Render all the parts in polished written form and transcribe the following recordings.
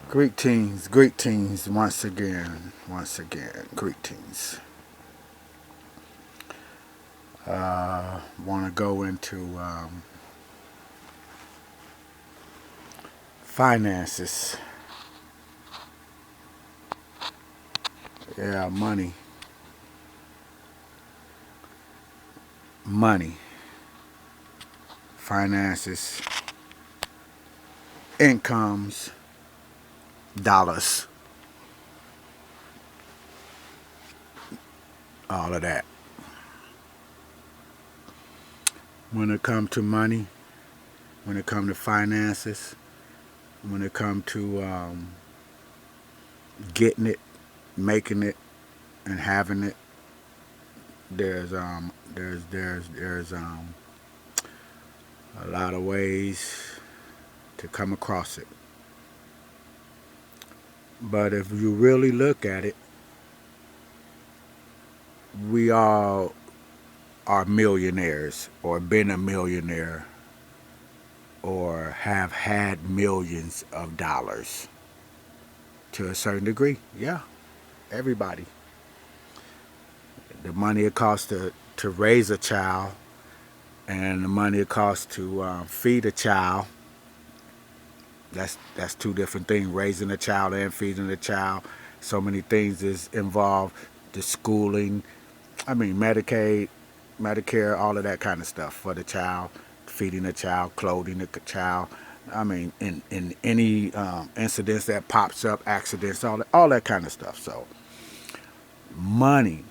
Greetings once again, greetings. Want to go into finances. Yeah, money, finances, incomes, dollars, all of that. When it comes to money, when it comes to finances, when it comes to getting it, making it, and having it, there's a lot of ways to come across it. But if you really look at it, we all are millionaires or been a millionaire or have had millions of dollars to a certain degree. Yeah, everybody. The money it costs to raise a child and the money it costs to feed a child. That's two different things. Raising a child and feeding a child. So many things is involved. The schooling, Medicaid, Medicare, all of that kind of stuff for the child, feeding the child, clothing the child. In any incidents that pops up, accidents, all that kind of stuff. So, money.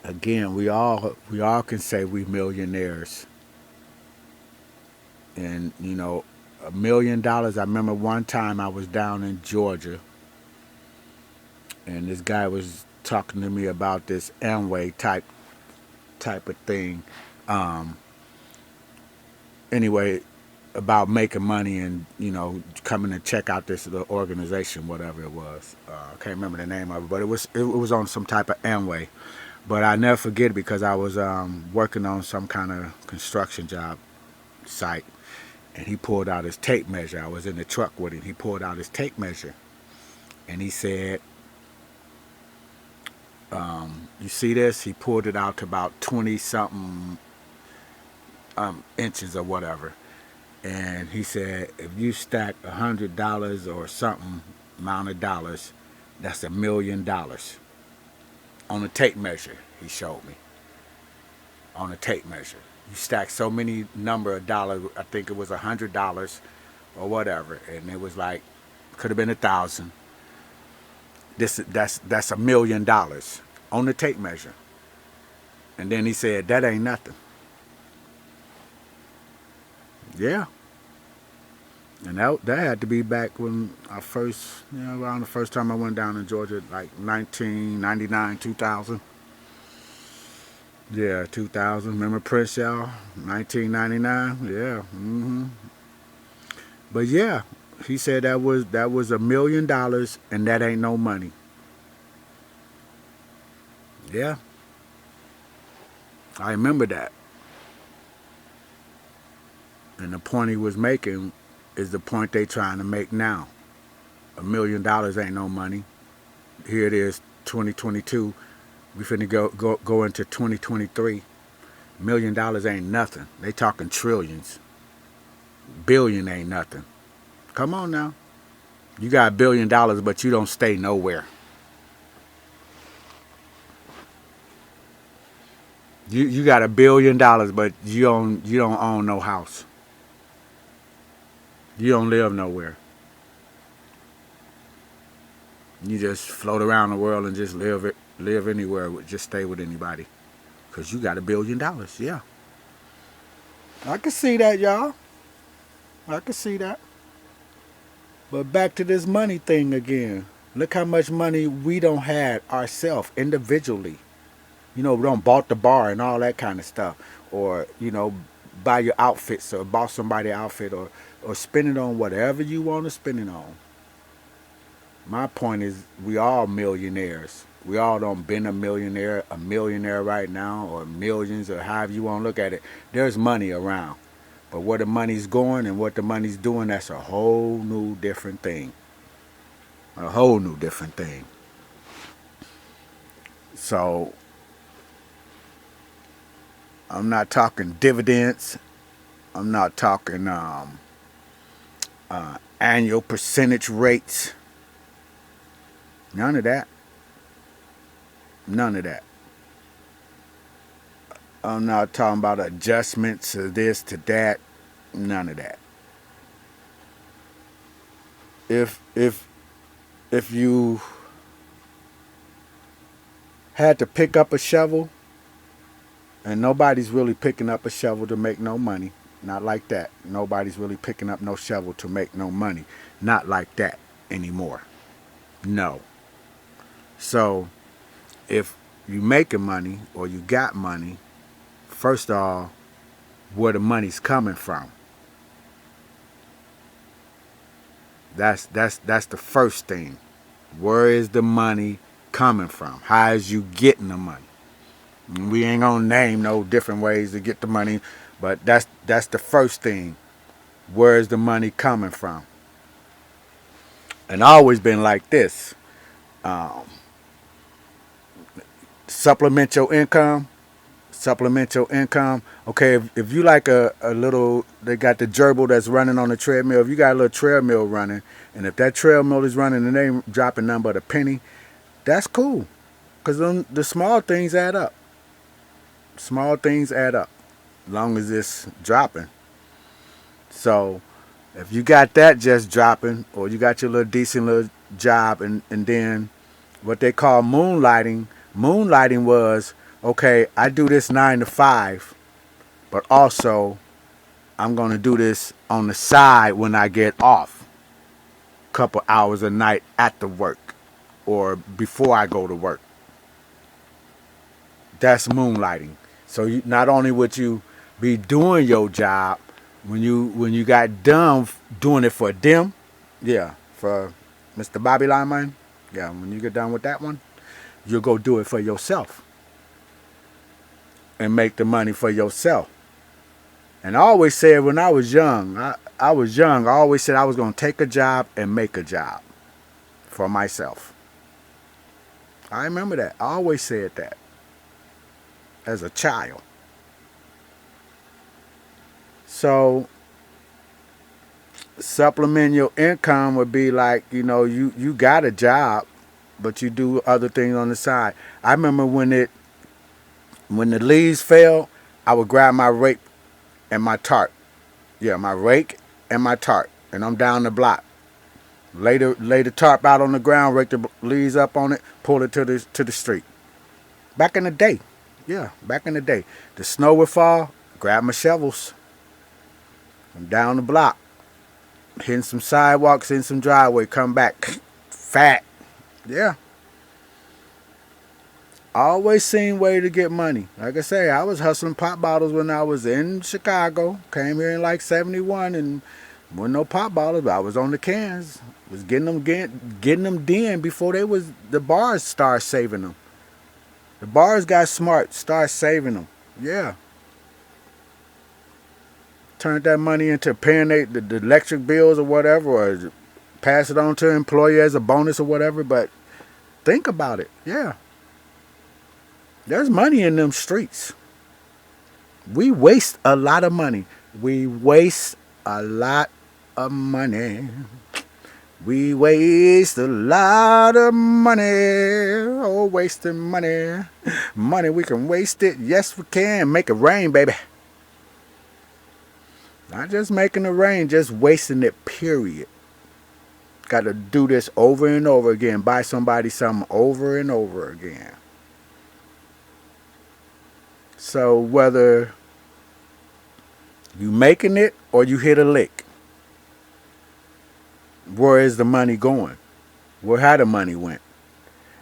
Again, we all can say we millionaires, and $1 million. I remember one time I was down in Georgia, and this guy was talking to me about this Amway type of thing. Um, anyway, about making money and coming to check out this little organization, whatever it was. I can't remember the name of it, but it was on some type of Amway. But I never forget it because I was working on some kind of construction job site, and he pulled out his tape measure. I was in the truck with him. He pulled out his tape measure, and he said, "You see this?" He pulled it out to about 20 something inches or whatever. And he said, if you stack $100 or something amount of dollars, that's $1 million on a tape measure. He showed me on a tape measure. You stack so many number of dollars. I think it was $100 or whatever, and it was like could have been 1,000. That's $1 million on the tape measure. And then he said that ain't nothing. Yeah. And that had to be back when I first, around the first time I went down in Georgia, like 1999, 2000. Yeah, 2000. Remember Prince, y'all? 1999. Yeah. But yeah, he said that was $1 million, and that ain't no money. Yeah, I remember that. And the point he was making is the point they trying to make now. $1 million ain't no money. Here it is, 2022. We finna go into 2023. $1 million ain't nothing. They talking trillions. Billion ain't nothing. Come on now. You got $1 billion, but you don't stay nowhere. You got $1 billion, but you don't own no house. You don't live nowhere. You just float around the world and just live anywhere. Just stay with anybody, cause you got $1 billion. Yeah, I can see that, y'all. I can see that. But back to this money thing again. Look how much money we don't have ourselves individually. We don't bought the bar and all that kind of stuff, or buy your outfits or bought somebody outfit or spend it on whatever you want to spend it on. My point is, we all millionaires. We all don't been a millionaire right now, or millions, or however you want to look at it. There's money around. But where the money's going and what the money's doing, that's a whole new different thing. A whole new different thing. So I'm not talking dividends. I'm not talking annual percentage rates. None of that. None of that. I'm not talking about adjustments to this, to that. None of that. If you had to pick up a shovel and nobody's really picking up a shovel to make no money, not like that. Nobody's really picking up no shovel to make no money. Not like that anymore. No. So if you making money or you got money, first of all, where the money's coming from. That's the first thing. Where is the money coming from? How is you getting the money? We ain't gonna name no different ways to get the money, but that's the first thing. Where is the money coming from? And I always been like this. Um, supplement your income. Supplement your income. Okay, if you like a little, they got the gerbil that's running on the treadmill. If you got a little treadmill running, and if that treadmill is running and they ain't dropping nothing but a penny, that's cool. Because the small things add up. Small things add up. As long as it's dropping. So if you got that just dropping, or you got your little decent little job, and then what they call moonlighting was, okay, I do this 9 to 5, but also I'm going to do this on the side when I get off. Couple hours a night at the work or before I go to work. That's moonlighting. So not only would you be doing your job when you got done doing it for them, yeah, for Mr. Bobby Lyman, yeah, when you get done with that one, you'll go do it for yourself and make the money for yourself. And I always said when I was young, I was young, I always said I was going to take a job and make a job for myself. I remember that. I always said that as a child. So supplement your income would be like, you got a job, but you do other things on the side. I remember when the leaves fell, I would grab my rake and my tarp. Yeah, my rake and my tarp. And I'm down the block. Lay the tarp out on the ground, rake the leaves up on it, pull it to the street. Back in the day. Yeah, back in the day. The snow would fall, grab my shovels. I'm down the block. Hitting some sidewalks, in some driveway, come back. Fat. Yeah. Always seen way to get money. Like I say, I was hustling pop bottles when I was in Chicago. Came here in like 71 and wasn't no pop bottles, but I was on the cans. Was getting them then before the bars started saving them. The bars got smart, started saving them. Yeah. Turned that money into paying the electric bills or whatever, or pass it on to an employee as a bonus or whatever. But think about it. Yeah. There's money in them streets. We waste a lot of money. We waste a lot of money. We waste a lot of money. Oh, wasting money. Money, we can waste it. Yes, we can. Make it rain, baby. Not just making it rain, just wasting it, period. Got to do this over and over again. Buy somebody something over and over again. So whether you making it or you hit a lick, where is the money going? How the money went?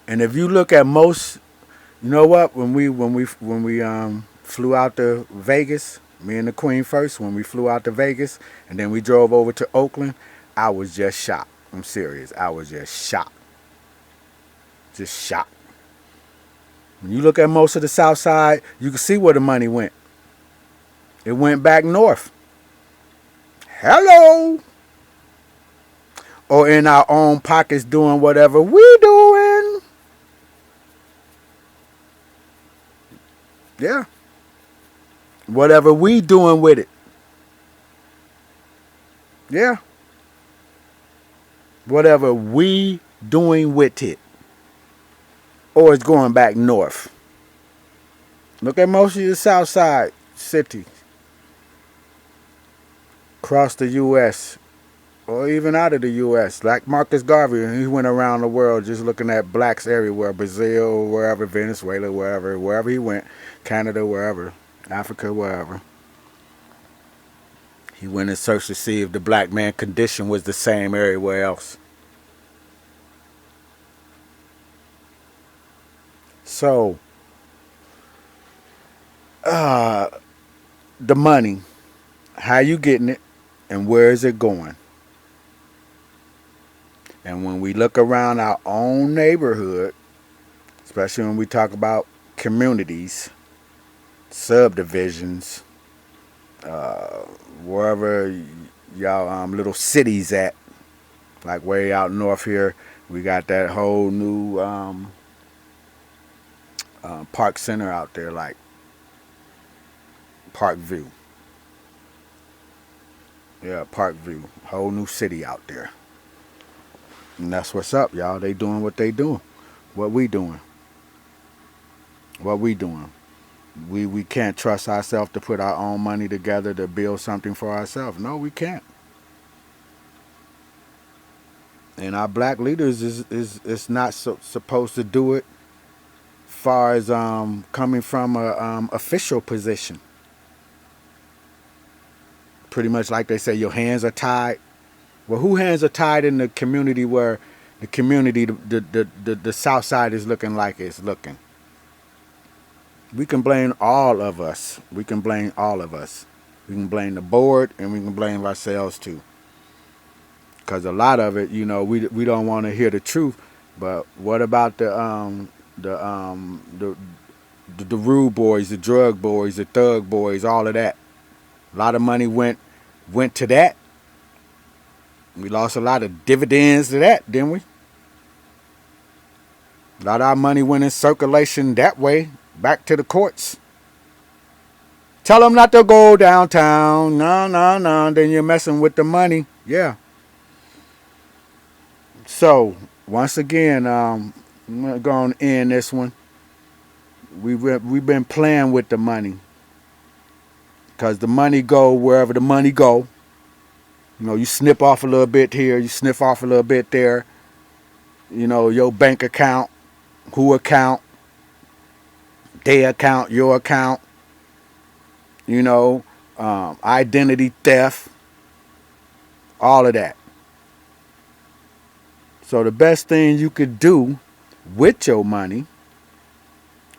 And if you look at most, you know what? When we flew out to Vegas, me and the Queen first, when we flew out to Vegas, and then we drove over to Oakland, I was just shocked. I'm serious. I was just shocked. Just shocked. When you look at most of the South Side, you can see where the money went. It went back north. Hello. Or in our own pockets doing whatever we doing. Yeah. Whatever we doing with it. Yeah. Whatever we doing with it. Or it's going back north. Look at most of the south side cities across the U.S. or even out of the U.S. Like Marcus Garvey, he went around the world just looking at blacks everywhere. Brazil, wherever, Venezuela, wherever he went. Canada, wherever. Africa, wherever. He went and searched to see if the black man condition was the same everywhere else. So, the money, how you getting it, and where is it going? And when we look around our own neighborhood, especially when we talk about communities, subdivisions, wherever y'all little cities at, like way out north here, we got that whole new park center out there, like Park View. Yeah, Park View, whole new city out there. And that's what's up, y'all. They doing what they doing. What we doing? What we doing? We can't trust ourselves to put our own money together to build something for ourselves. No, we can't. And our black leaders is not supposed to do it. Far as coming from a official position, pretty much like they say, your hands are tied. Well, who hands are tied in the community where the community, the south side is looking like it's looking? We can blame all of us. We can blame all of us. We can blame the board and we can blame ourselves too. Because a lot of it, we don't want to hear the truth. But what about the rude boys, the drug boys, the thug boys, all of that? A lot of money went to that. We lost a lot of dividends to that, didn't we? A lot of our money went in circulation that way, back to the courts. Tell them not to go downtown. No, no, no. Then you're messing with the money. Yeah. So, once again, I'm going to end this one. We've been playing with the money. Because the money go wherever the money go. You snip off a little bit here. You sniff off a little bit there. Your bank account, who account, their account, your account. Identity theft, all of that. So the best thing you could do with your money,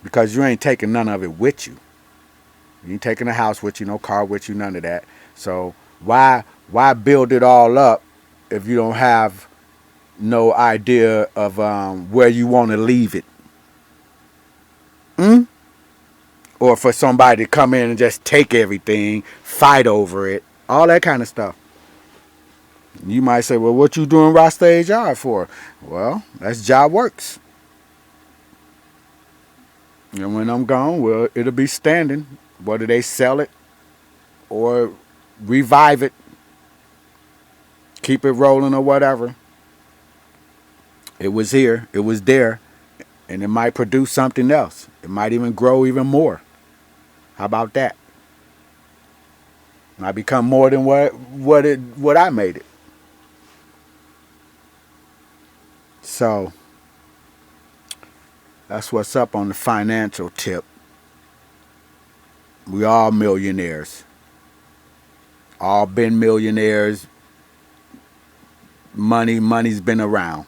because you ain't taking none of it with you. You ain't taking a house with you, no car with you, none of that. So why build it all up if you don't have no idea of where you want to leave it? Or for somebody to come in and just take everything, fight over it, all that kind of stuff. You might say, well, what you doing Rock Stage Yard for? Well, that's job works. And when I'm gone, well, it'll be standing. Whether they sell it or revive it, keep it rolling or whatever. It was here, it was there, and it might produce something else. It might even grow even more. How about that? Might become more than what I made it. So that's what's up on the financial tip. We all millionaires. All been millionaires. Money's been around.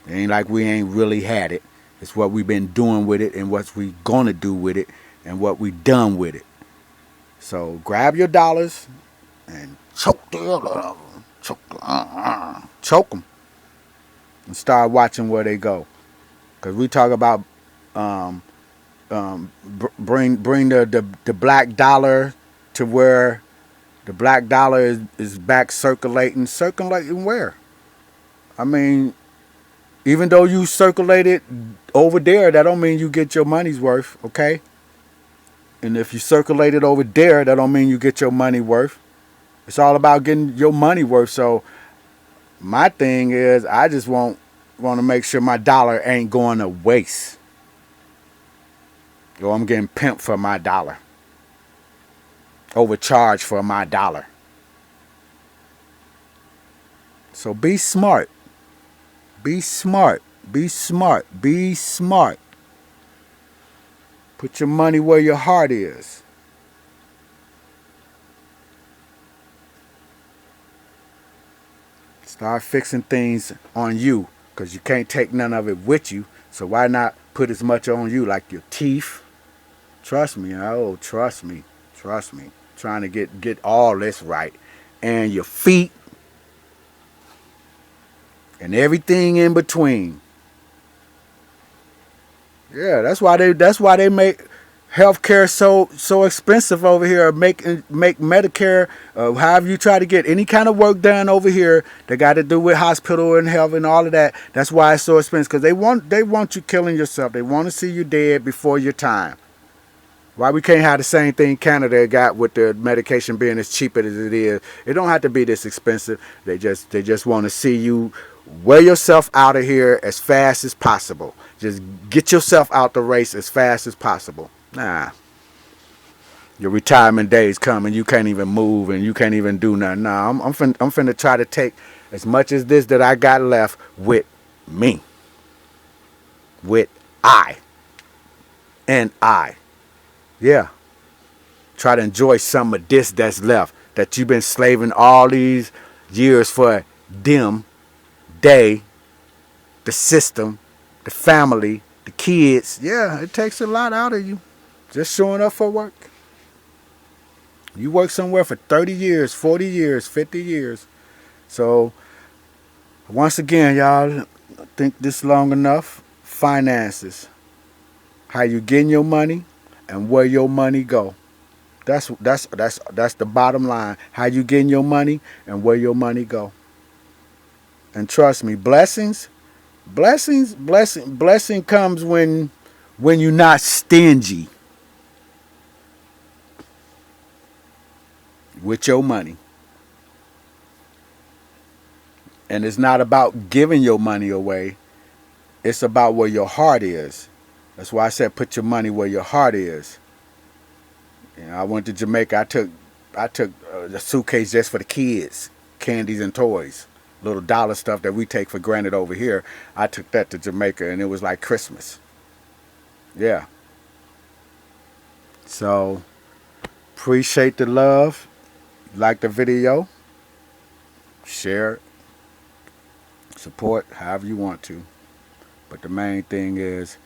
It ain't like we ain't really had it. It's what we've been doing with it and what we gonna do with it and what we done with it. So grab your dollars and choke them and start watching where they go. Cause we talk about bring the black dollar to where The black dollar is back circulating. Circulating where? I mean, even though you circulate it over there, that don't mean you get your money's worth, okay? And if you circulate it over there, that don't mean you get your money worth. It's all about getting your money worth. So my thing is, I just want to make sure my dollar ain't going to waste. Or I'm getting pimped for my dollar. Overcharged for my dollar. So be smart. Be smart. Be smart. Be smart. Put your money where your heart is. Start fixing things on you, because you can't take none of it with you. So why not put as much on you, like your teeth? Trust me. Oh, trust me. Trust me. Trying to get all this right. And your feet. And everything in between. Yeah, that's why they make healthcare so expensive over here. Make Medicare, however you try to get any kind of work done over here that got to do with hospital and health and all of that. That's why it's so expensive, because they want you killing yourself. They want to see you dead before your time. Why we can't have the same thing Canada got with the medication being as cheap as it is? It don't have to be this expensive. They just want to see you wear yourself out of here as fast as possible. Just get yourself out the race as fast as possible. Nah. Your retirement days come and you can't even move and you can't even do nothing. Nah, I'm finna try to take as much as this that I got left with me. With I. And I. Yeah. Try to enjoy some of this that's left, that you've been slaving all these years for them, they, the system, the family, the kids. Yeah, it takes a lot out of you. Just showing up for work. You work somewhere for 30 years, 40 years, 50 years. So, once again, y'all, I think this long enough. Finances. How you getting your money and where your money go. That's the bottom line. How you getting your money and where your money go. And trust me, blessing comes when you're not stingy with your money. And it's not about giving your money away. It's about where your heart is. That's why I said put your money where your heart is. You know, I went to Jamaica. I took a suitcase just for the kids, candies and toys, little dollar stuff that we take for granted over here. I took that to Jamaica, and it was like Christmas. Yeah. So, appreciate the love. Like the video. Share it. Support however you want to. But the main thing is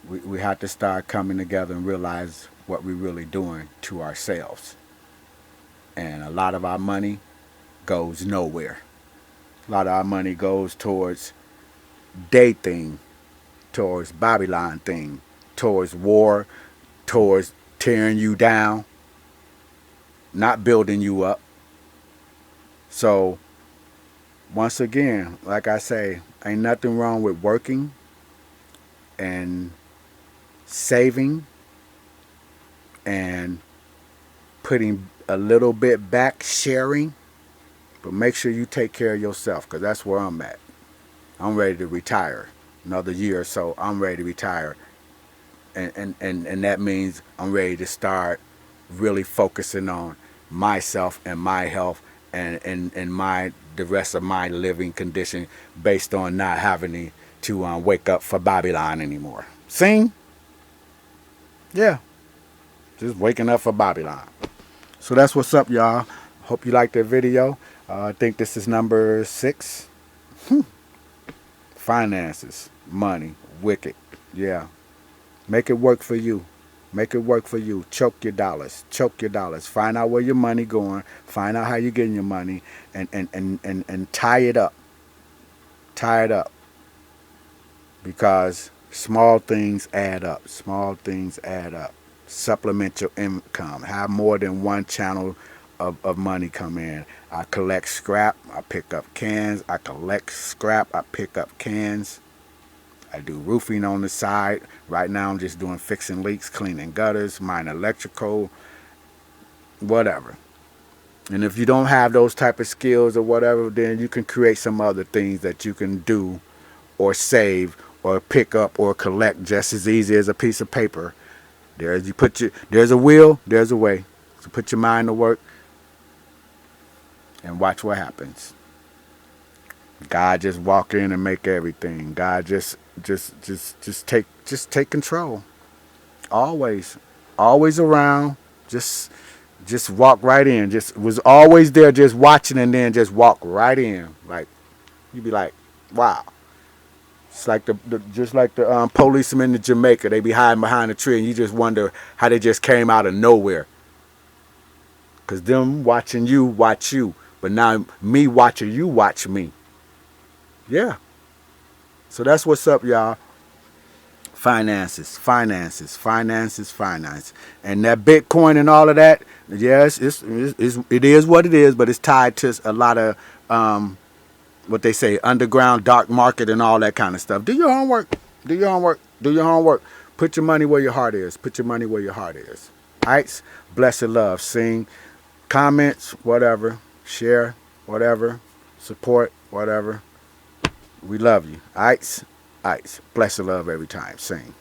we have to start coming together and realize what we're really doing to ourselves. And a lot of our money goes nowhere. A lot of our money goes towards day thing, towards Babylon thing, towards war, towards tearing you down, not building you up. So, once again, like I say, ain't nothing wrong with working and saving and putting a little bit back, sharing, but make sure you take care of yourself, because that's where I'm at. I'm ready to retire. Another year or so, I'm ready to retire. And that means I'm ready to start really focusing on myself and my health and the rest of my living condition, based on not having to wake up for Babylon anymore. Sing? Yeah. Just waking up for Babylon. So that's what's up, y'all. Hope you liked that video. I think this is number 6. Finances, money, wicked. Yeah. Make it work for you. Make it work for you. Choke your dollars. Choke your dollars. Find out where your money going. Find out how you're getting your money, and tie it up. Tie it up. Because small things add up. Small things add up. Supplement your income. Have more than one channel of money come in. I collect scrap. I pick up cans. I collect scrap. I pick up cans. I do roofing on the side. Right now I'm just doing fixing leaks, cleaning gutters, minor electrical, whatever. And if you don't have those type of skills or whatever, then you can create some other things that you can do or save or pick up or collect just as easy as a piece of paper. There's a will, there's a way. So put your mind to work and watch what happens. God just walk in and make everything. God just take control. Always. Always around. Just walk right in. Just was always there just watching and then just walk right in. Like you'd be like, wow. It's like the policemen in Jamaica. They be hiding behind a tree and you just wonder how they just came out of nowhere. Cause them watching you watch you. But now me watching you watch me. Yeah. So that's what's up, y'all. Finances. And that Bitcoin and all of that, yes, it is what it is, but it's tied to a lot of what they say, underground dark market and all that kind of stuff. Do your homework. Put your money where your heart is. All right? Blessed love. Sing. Comments, whatever. Share, whatever. Support, whatever. We love you. All right? Blessed love every time. Sing.